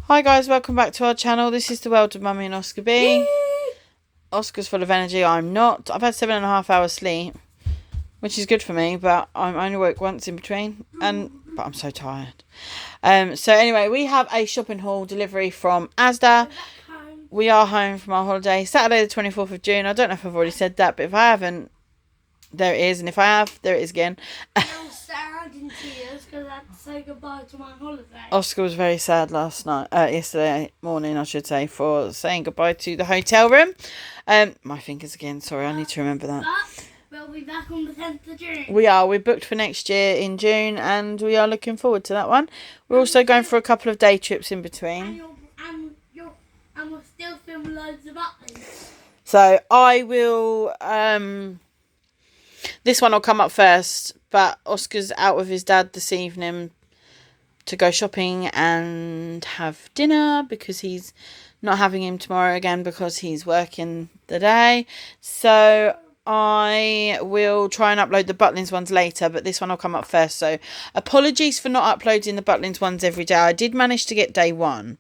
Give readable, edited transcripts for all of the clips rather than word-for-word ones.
Hi guys, welcome back to our channel. This is the world of Mummy and Oscar B. Oscar's full of energy. I'm not. I've had 7.5 hours sleep, which is good for me, but I'm only woke once in between, but I'm so tired. So anyway, we have a shopping haul delivery from Asda. We are home from our holiday, Saturday the 24th of June. I don't know if I've already said that, but if I haven't, there it is, and if I have, there it is again. I'm sad in tears because I had to say goodbye to my holiday. Oscar was very sad yesterday morning, I should say, for saying goodbye to the hotel room. My fingers again, sorry, I need to remember that. But we'll be back on the 10th of June. We're booked for next year in June, and we are looking forward to that one. We're also going for a couple of day trips in between. And we'll still film loads of buttons. So I will, this one will come up first, but Oscar's out with his dad this evening to go shopping and have dinner because he's not having him tomorrow again because he's working the day. So I will try and upload the Butlins ones later, but this one will come up first. So apologies for not uploading the Butlins ones every day. I did manage to get day one,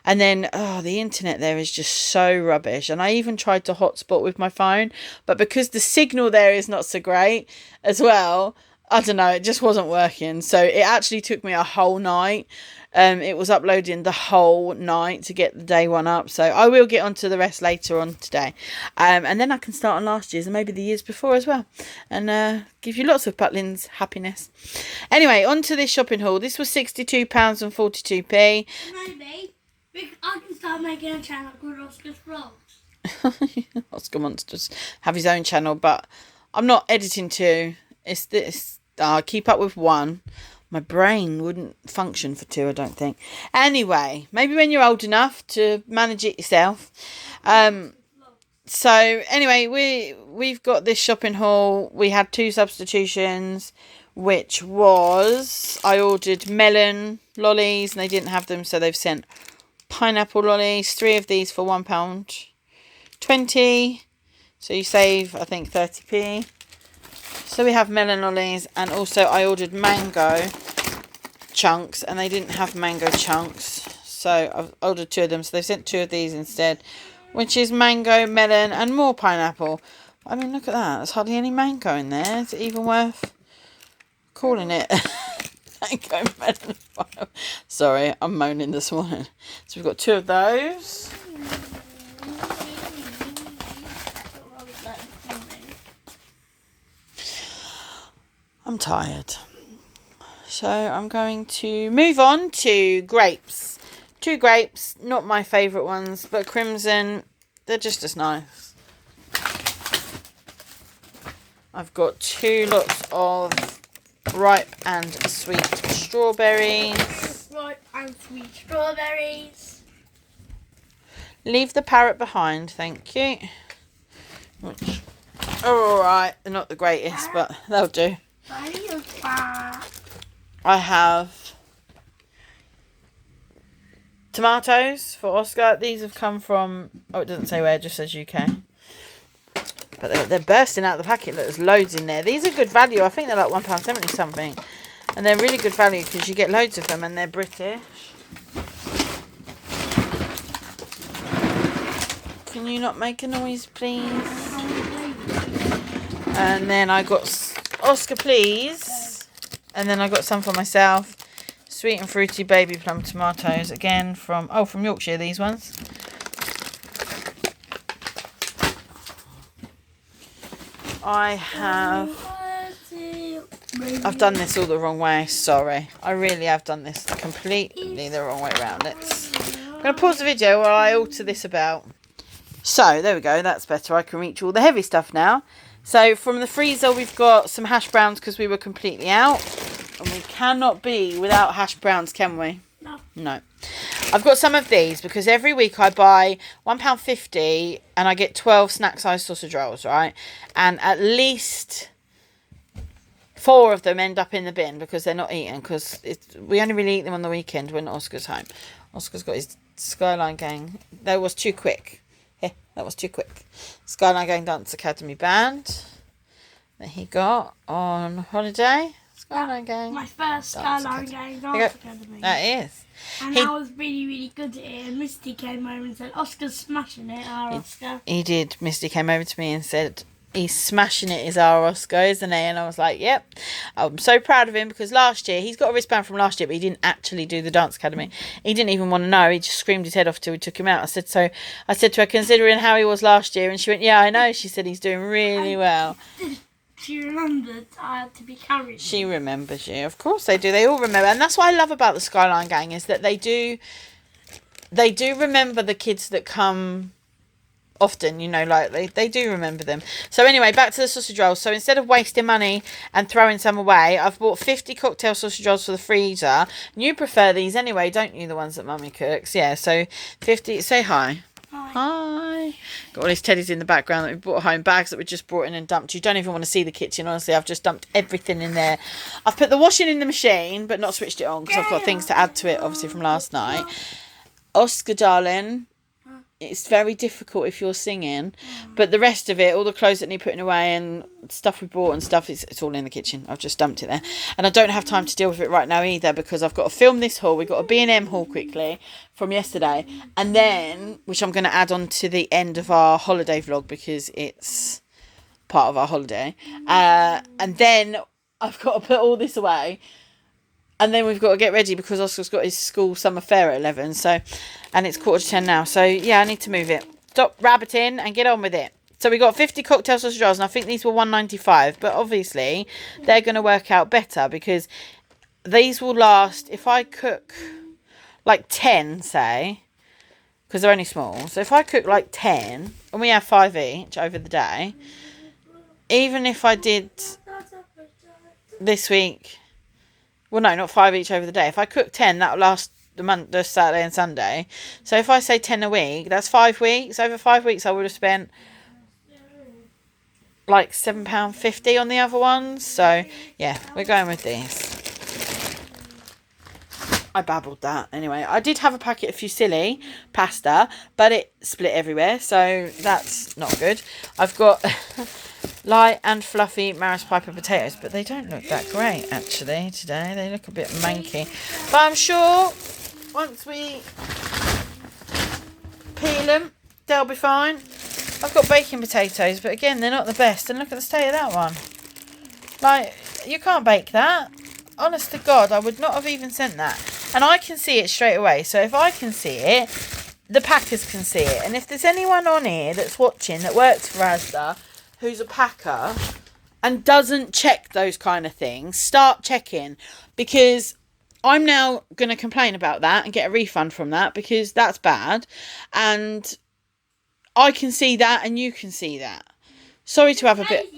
and then the internet there is just so rubbish, and I even tried to hotspot with my phone, but because the signal there is not so great as well, I don't know, it just wasn't working. So it actually took me a whole night. It was uploading the whole night to get the day one up. So I will get onto the rest later on today. And then I can start on last year's and maybe the years before as well. And give you lots of Butlins happiness. Anyway, on to this shopping haul. This was £62.42. Maybe I can start making a channel called Oscar's Vlogs. Oscar wants to have his own channel, but I'm not editing two. It's this. Keep up with one. My brain wouldn't function for two, I don't think. Anyway, maybe when you're old enough to manage it yourself. So anyway, we've got this shopping haul. We had 2 substitutions, which was, I ordered melon lollies and they didn't have them, so they've sent pineapple lollies. 3 of these for £1.20. So you save, I think, 30p. So we have melon lollies, and also I ordered mango chunks and they didn't have mango chunks, so I've ordered 2 of them, so they sent 2 of these instead, which is mango, melon and more pineapple. I mean, look at that, there's hardly any mango in there. Is it even worth calling it mango, melon, pineapple? Sorry, I'm moaning this morning. So we've got 2 of those. I'm tired. So I'm going to move on to grapes. 2 grapes, not my favourite ones, but Crimson, they're just as nice. I've got 2 lots of ripe and sweet strawberries. Ripe and sweet strawberries. Leave the parrot behind, thank you. Which are alright, they're not the greatest, but they'll do. I have tomatoes for Oscar. These have come from, it doesn't say where, it just says UK. But they're bursting out of the packet. Look, there's loads in there. These are good value. I think they're like £1.70 something. And they're really good value because you get loads of them and they're British. Can you not make a noise, please? And then I got Oscar, please. And then I got some for myself. Sweet and fruity baby plum tomatoes. Again from Yorkshire, these ones. I've done this all the wrong way. Sorry. I really have done this completely the wrong way around. I'm going to pause the video while I alter this about. So, there we go. That's better. I can reach all the heavy stuff now. So from the freezer, we've got some hash browns because we were completely out. And we cannot be without hash browns, can we? No. I've got some of these because every week I buy £1.50 and I get 12 snack-sized sausage rolls, right? And at least 4 of them end up in the bin because they're not eaten. Because we only really eat them on the weekend when Oscar's home. Oscar's got his Skyline Gang. That was too quick. That was too quick. Skyline Gang Dance Academy band that he got on holiday. Skyline Gang. My first Skyline Gang dance academy. That is. And I was really, really good at it. And Misty came over and said, Oscar's smashing it, Oscar. He did. Misty came over to me and said, he's smashing it, is our Oscar, isn't he? And I was like, yep. I'm so proud of him because last year, he's got a wristband from last year, but he didn't actually do the dance academy. He didn't even want to know. He just screamed his head off till we took him out. I said to her, considering how he was last year, and she went, yeah, I know. She said, he's doing really well. She remembered I had to be carried. She remembers you. Of course they do. They all remember. And that's what I love about the Skyline Gang is that they do remember the kids that come often, you know, like they do remember them. So anyway, back to the sausage rolls. So instead of wasting money and throwing some away, I've bought 50 cocktail sausage rolls for the freezer. And you prefer these anyway, don't you? The ones that Mummy cooks. Yeah, so 50. Say hi. Hi. Got all these teddies in the background that we brought home, bags that we just brought in and dumped. You don't even want to see the kitchen, honestly. I've just dumped everything in there. I've put the washing in the machine, but not switched it on because I've got things to add to it, obviously, from last night. Oscar, darling, it's very difficult if you're singing, but the rest of it, all the clothes that need putting away and stuff we bought and stuff, it's all in the kitchen. I've just dumped it there. And I don't have time to deal with it right now either because I've got to film this haul. We've got a B&M haul quickly from yesterday, and then, which I'm going to add on to the end of our holiday vlog because it's part of our holiday. And then I've got to put all this away. And then we've got to get ready because Oscar's got his school summer fair at 11. So, and it's 9:45 now. So, yeah, I need to move it. Stop rabbiting and get on with it. So, we got 50 cocktail sausage rolls. And I think these were $1.95. But obviously, they're going to work out better because these will last. If I cook like 10, say, because they're only small. So, if I cook like 10 and we have 5 each over the day, even if I did this week... Well, no, not 5 each over the day. If I cook 10, that'll last the Saturday and Sunday. So if I say 10 a week, that's 5 weeks. Over 5 weeks, I would have spent like £7.50 on the other ones. So, yeah, we're going with these. I babbled that. Anyway, I did have a packet of fusilli pasta, but it split everywhere. So that's not good. I've got... light and fluffy Maris Piper potatoes, but they don't look that great actually today. They look a bit manky, but I'm sure once we peel them they'll be fine. I've got baking potatoes, but again they're not the best, and look at the state of that one. Like, you can't bake that. Honest to God, I would not have even sent that, and I can see it straight away. So if I can see it, the packers can see it. And if there's anyone on here that's watching that works for Asda who's a packer and doesn't check those kind of things, start checking, because I'm now going to complain about that and get a refund from that because that's bad, and I can see that and you can see that. Sorry to have a bit...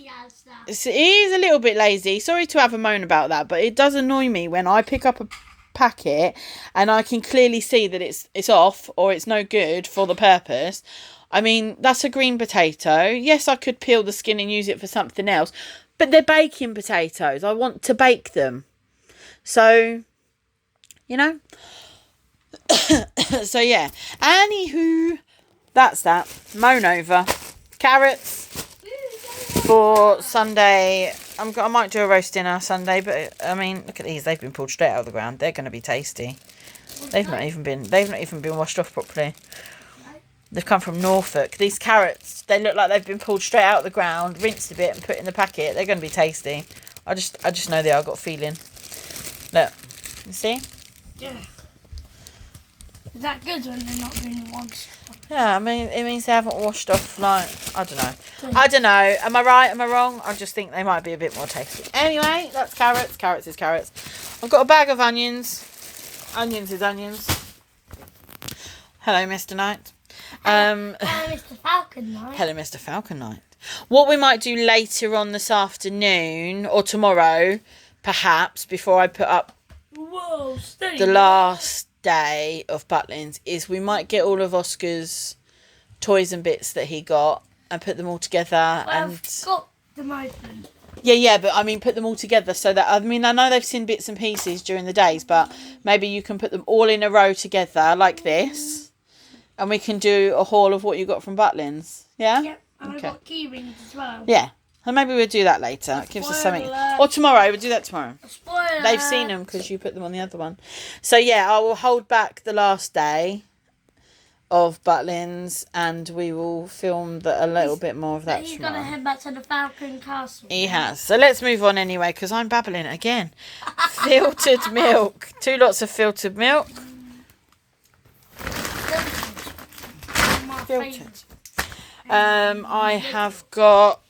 It is a little bit lazy. Sorry to have a moan about that, but it does annoy me when I pick up a packet and I can clearly see that it's off or it's no good for the purpose. I mean, that's a green potato. Yes, I could peel the skin and use it for something else, but they're baking potatoes. I want to bake them. So, you know. So, yeah. Anywho, that's that. Moan over. Carrots for Sunday. I might do a roast dinner Sunday, but, I mean, look at these. They've been pulled straight out of the ground. They're going to be tasty. They've not even been washed off properly. They've come from Norfolk. These carrots, they look like they've been pulled straight out of the ground, rinsed a bit and put in the packet. They're going to be tasty. I just know they are. I've got a feeling. Look. You see? Yeah. Is that good when they're not being washed? Yeah, I mean, it means they haven't washed off, like, I don't know. Am I right? Am I wrong? I just think they might be a bit more tasty. Anyway, that's carrots. Carrots is carrots. I've got a bag of onions. Onions is onions. Hello, Mr. Knight. Hello, Mr. Falcon Knight. Hello, Mr. Falcon Knight. What we might do later on this afternoon or tomorrow, perhaps, before I put up the last day of Butlins, is we might get all of Oscar's toys and bits that he got and put them all together. I've got them open. Yeah, but I mean, put them all together so that, I mean, I know they've seen bits and pieces during the days, but maybe you can put them all in a row together like this. And we can do a haul of what you got from Butlins. Yeah? Yep. And I've got key rings as well. Yeah. And maybe we'll do that later. It gives us something. Spoiler. Or tomorrow. We'll do that tomorrow. Spoiler. They've seen them because you put them on the other one. So yeah, I will hold back the last day of Butlins, and we will film a little bit more of that He's tomorrow. gonna head back to the Falcon Castle. He has. So let's move on anyway, because I'm babbling again. Filtered milk. 2 lots of filtered milk. Filtered. I have got...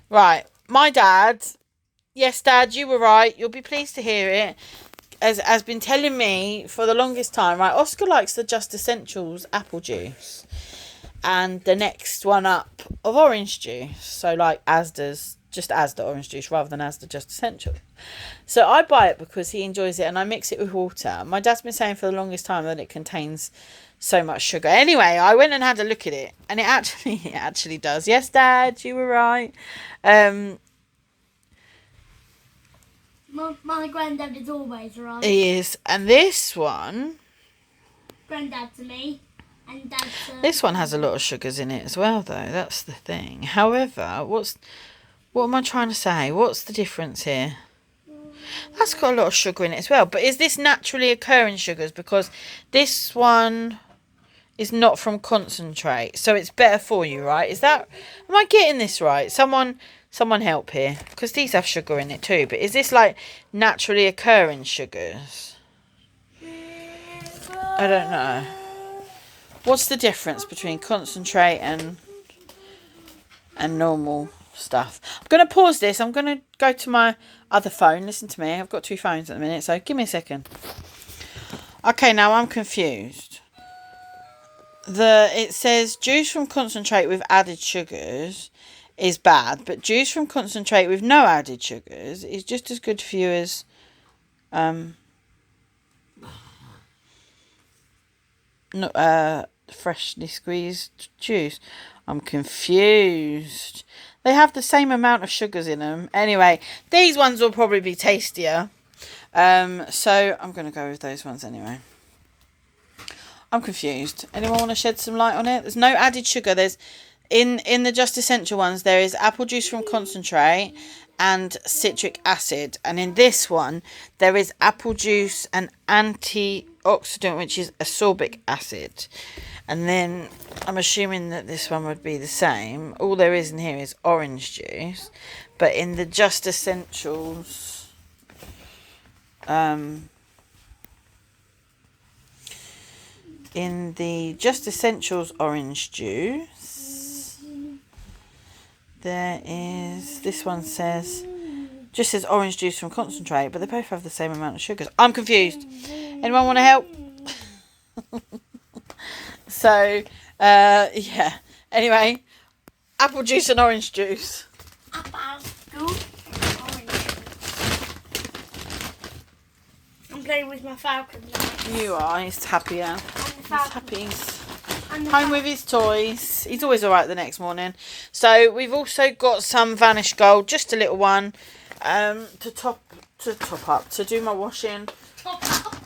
Right. My dad... Yes, Dad, you were right. You'll be pleased to hear it. Has been telling me for the longest time, right, Oscar likes the Just Essentials apple juice. And the next one up of orange juice. So like Asda's, just Asda orange juice rather than Asda Just Essentials. So I buy it because he enjoys it and I mix it with water. My dad's been saying for the longest time that it contains so much sugar. Anyway, I went and had a look at it and it actually does. Yes, Dad, you were right. My granddad is always right. He is. And this one... Granddad to me. And Dad to... This one has a lot of sugars in it as well, though. That's the thing. However, what am I trying to say? What's the difference here? That's got a lot of sugar in it as well. But is this naturally occurring sugars? Because this one is not from concentrate. So it's better for you, right? Am I getting this right? Someone help here. Because these have sugar in it too. But is this like naturally occurring sugars? I don't know. What's the difference between concentrate and normal stuff? I'm going to pause this. I'm going to go to my other phone. Listen to me. I've got 2 phones at the minute. So give me a second. Okay, now I'm confused. It says juice from concentrate with added sugars is bad. But juice from concentrate with no added sugars is just as good for you as... freshly squeezed juice. I'm confused. They have the same amount of sugars in them. Anyway, these ones will probably be tastier. So I'm going to go with those ones anyway. I'm confused. Anyone want to shed some light on it? There's no added sugar. There's in the Just Essential ones, there is apple juice from concentrate and citric acid. And in this one, there is apple juice and antioxidant, which is ascorbic acid. And then I'm assuming that this one would be the same. All there is in here is orange juice. But in the Just Essentials... in the Just Essentials orange juice, there is... This one says... Just says orange juice from concentrate, but they both have the same amount of sugars. I'm confused. Anyone want to help? So, yeah. Anyway, apple juice and orange juice. Apple juice and orange. I'm playing with my falcon now. You are. He's happier. He's happy. He's home with his toys. He's always alright the next morning. So, we've also got some Vanish Gold, just a little one, to top up, to do my washing. Top up.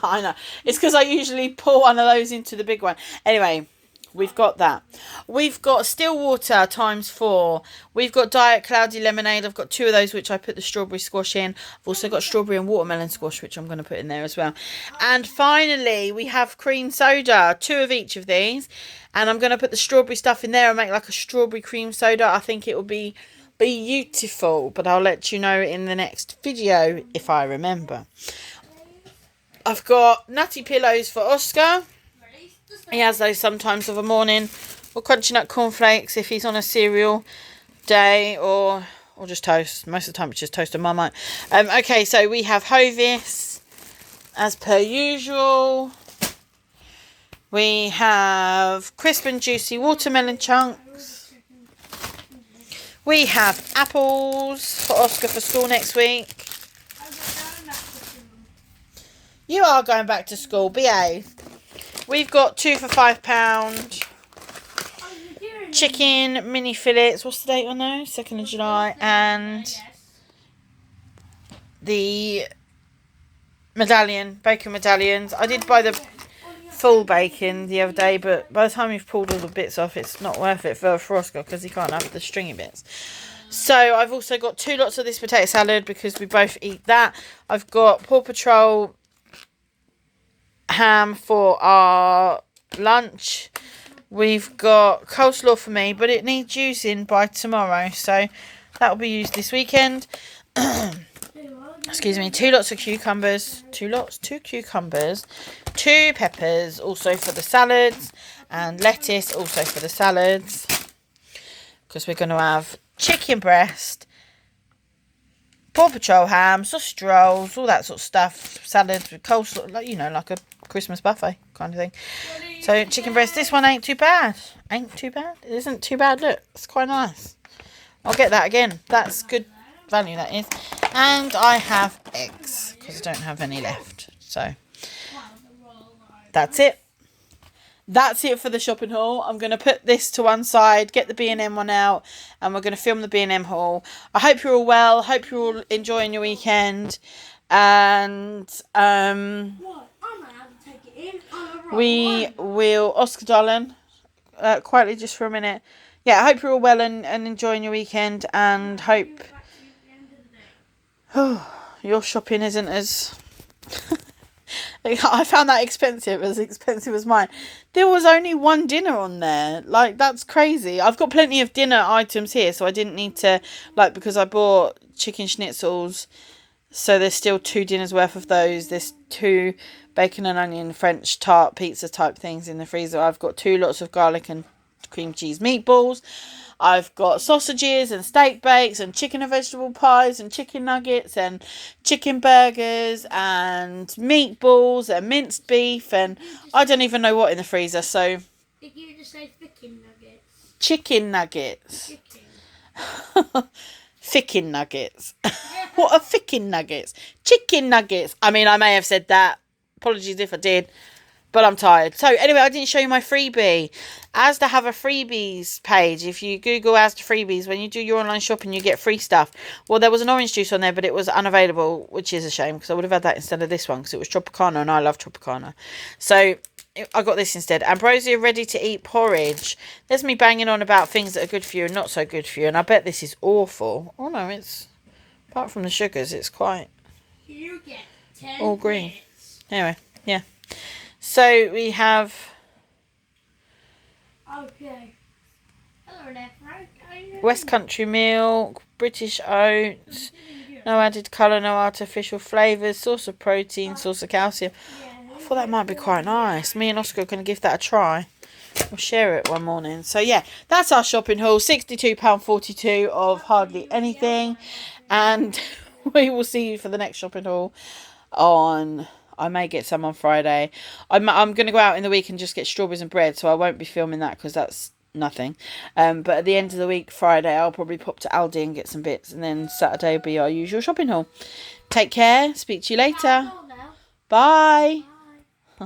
I know. It's because I usually pour one of those into the big one. Anyway, we've got that. We've got still water ×4. We've got Diet Cloudy Lemonade. I've got 2 of those, which I put the strawberry squash in. I've also got strawberry and watermelon squash, which I'm going to put in there as well. And finally, we have cream soda. 2 of each of these. And I'm going to put the strawberry stuff in there and make like a strawberry cream soda. I think it will be beautiful. But I'll let you know in the next video if I remember. I've got nutty pillows for Oscar. He has those sometimes of a morning. Or crunchy nut cornflakes if he's on a cereal day, or just toast. Most of the time it's just toast and Marmite. Okay, so we have Hovis as per usual. We have crisp and juicy watermelon chunks. We have apples for Oscar for school next week. You are going back to school, behave. We've got 2 for £5 chicken mini fillets. What's the date on those? 2nd of July. And the bacon medallions. I did buy the full bacon the other day, but by the time you've pulled all the bits off, it's not worth it for Oscar because he can't have the stringy bits. So I've also got 2 lots of this potato salad because we both eat that. I've got Paw Patrol ham for our lunch. We've got coleslaw for me, but it needs using by tomorrow, so that will be used this weekend. Excuse me. 2 lots of cucumbers. 2 cucumbers. 2 peppers, also for the salads, and lettuce, also for the salads, because we're going to have chicken breast, Paw Patrol ham, sausage rolls, all that sort of stuff, salads with coleslaw, like, you know, like a Christmas buffet kind of thing. So chicken breast, this one ain't too bad. Ain't too bad? It isn't too bad, look, it's quite nice. I'll get that again. That's good value, that is. And I have eggs, because I don't have any left. So that's it. That's it for the shopping haul. I'm going to put this to one side, get the B&M one out, and we're going to film the B&M haul. I hope you're all well. Hope you're all enjoying your weekend. And we will, Oscar darling, quietly just for a minute. Yeah, I hope you're all well and enjoying your weekend, and hope your shopping isn't as... I found that expensive as mine. There was only 1 dinner on there. Like, that's crazy. I've got plenty of dinner items here, so I didn't need to, like, because I bought chicken schnitzels, so there's still 2 dinners worth of those. There's 2 bacon and onion French tart pizza type things in the freezer. I've got 2 lots of garlic and cream cheese meatballs. I've got sausages and steak bakes and chicken and vegetable pies and chicken nuggets and chicken burgers and meatballs and minced beef and I don't even know what in the freezer. So did you just say chicken nuggets? Chicken nuggets. Chicken nuggets. What are chicken nuggets? Chicken nuggets. I mean, I may have said that. Apologies if I did. But I'm tired. So anyway, I didn't show you my freebie. Asda have a freebies page. If you Google Asda freebies, when you do your online shopping, you get free stuff. Well, there was an orange juice on there, but it was unavailable, which is a shame because I would have had that instead of this one because it was Tropicana and I love Tropicana. So I got this instead. Ambrosia ready to eat porridge. There's me banging on about things that are good for you and not so good for you. And I bet this is awful. Oh no, it's, apart from the sugars, it's quite You get 10 all green. minutes. Anyway, yeah. So we have... Okay. Hello there, Frank. West Country milk, British oats, no added colour, no artificial flavours, source of protein, source of calcium. I thought that might be quite nice. Me and Oscar are going to give that a try. We'll share it one morning. So yeah, that's our shopping haul. £62.42 of hardly anything. And we will see you for the next shopping haul on... I may get some on Friday. I'm going to go out in the week and just get strawberries and bread, so I won't be filming that because that's nothing. But at the end of the week, Friday, I'll probably pop to Aldi and get some bits, and then Saturday will be our usual shopping haul. Take care. Speak to you later. Bye.